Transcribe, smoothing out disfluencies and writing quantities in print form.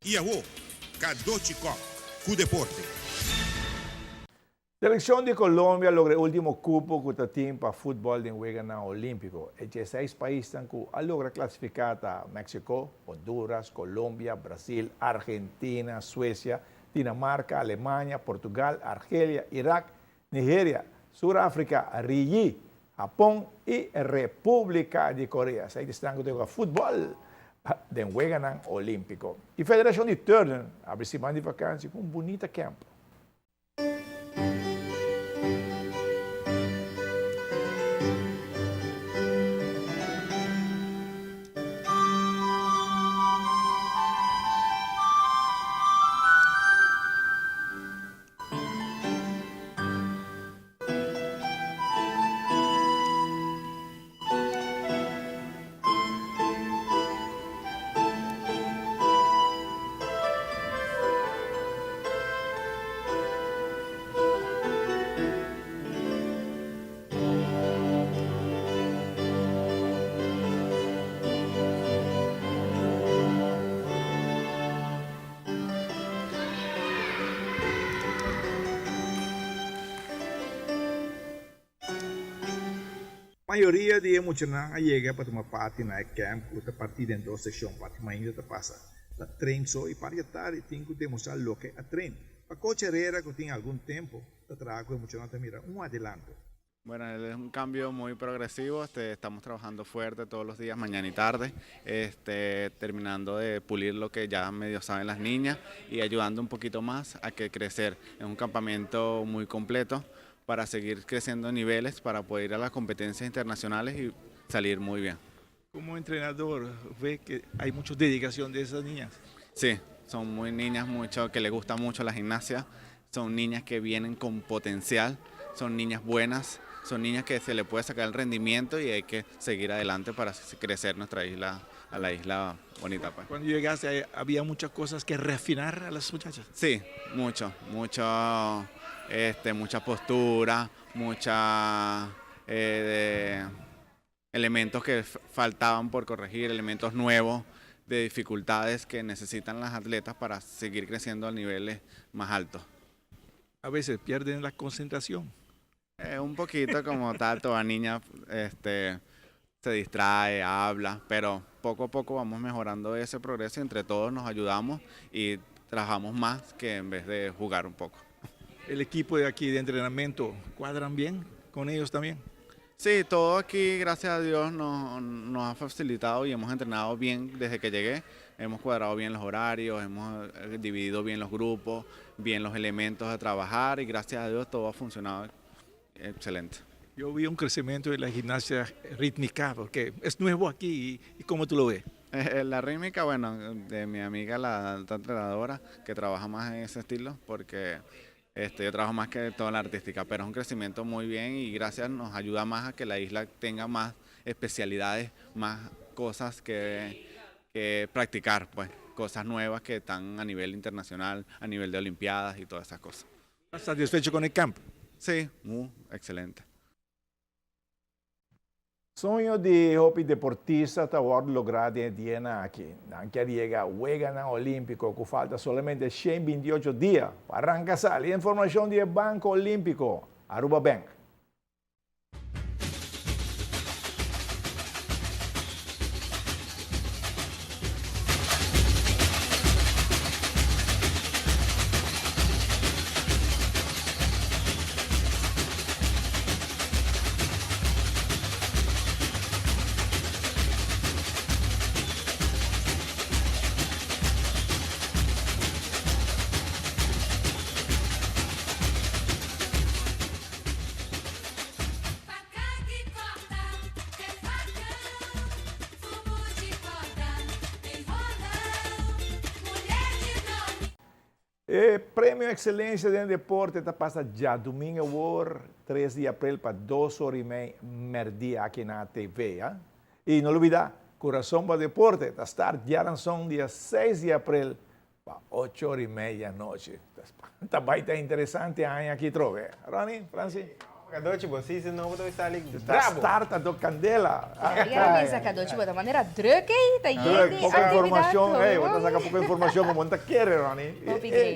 E a Cadochicó, cu deporte. Selección de Colombia logra el último cupo con el team para fútbol de Juegos Olímpicos. El 16 países logra clasificar a México, Honduras, Colombia, Brasil, Argentina, Suecia, Dinamarca, Alemania, Portugal, Argelia, Irak, Nigeria, Sudáfrica, Rigi, Japón y República de Corea. Ahí están con fútbol de Juegos Olímpicos. Y Federación de Turner abre semana de vacancia con un bonito campo. A maioria de emocionar chega para tomar parte na campo, a partir dentro da sessão, parte ainda te passa. La treino só e para tarde tem que demonstrar o que é treino. A coach Herrera que tem algum tempo, te trago emocionar te mira um adelanto. Bueno, es un cambio muy progresivo, estamos trabajando fuerte todos los días, mañana y tarde, terminando de pulir lo que ya medio saben las niñas y ayudando un poquito más a que crecer. Es un campamento muy completo para seguir creciendo niveles, para poder ir a las competencias internacionales y salir muy bien. Como entrenador, ve que hay mucha dedicación de esas niñas. Sí, son muy niñas que les gusta mucho la gimnasia, son niñas que vienen con potencial, son niñas buenas, son niñas que se le puede sacar el rendimiento y hay que seguir adelante para crecer nuestra isla, a la isla bonita. Pues. Cuando llegaste, ¿había muchas cosas que refinar a las muchachas? Sí, mucha postura, elementos que faltaban por corregir, elementos nuevos, de dificultades que necesitan las atletas para seguir creciendo a niveles más altos. A veces pierden la concentración. Un poquito como tal, toda niña se distrae, habla, pero poco a poco vamos mejorando ese progreso y entre todos nos ayudamos y trabajamos más que en vez de jugar un poco. ¿El equipo de aquí de entrenamiento cuadran bien con ellos también? Sí, todo aquí, gracias a Dios, nos ha facilitado y hemos entrenado bien desde que llegué. Hemos cuadrado bien los horarios, hemos dividido bien los grupos, bien los elementos a trabajar y gracias a Dios todo ha funcionado excelente. Yo vi un crecimiento de la gimnasia rítmica, porque es nuevo aquí y ¿cómo tú lo ves? La rítmica, bueno, de mi amiga la alta entrenadora, que trabaja más en ese estilo, porque yo trabajo más que toda la artística, pero es un crecimiento muy bien y gracias nos ayuda más a que la isla tenga más especialidades, más cosas que practicar, pues, cosas nuevas que están a nivel internacional, a nivel de olimpiadas y todas esas cosas. ¿Estás satisfecho con el campo? Sí, muy excelente. Sonho de hopi deportista está logrado en Diana aquí. Aunque llega a Juegos Olímpicos, que falta solamente 128 días para arrancar. La información del Banco Olímpico, Aruba Bank. Prêmio Excelência em Deporte está passando já domingo, 3 de abril, para 2h30 merdia aqui na TV. ¿eh? E não olvida, Coração para Deporte está start já no dia 6 de abril, para 8h30 da noite. Está bem interessante aqui, trove. Ronnie, Francis? Kadochi, você senão vou estar ali Tá bravo. starta do candela. Kaya bisa ka doon de maneira druk eh, tayo Pouca informação, você saca pouca informação como você quer, Ronnie. Obrigado.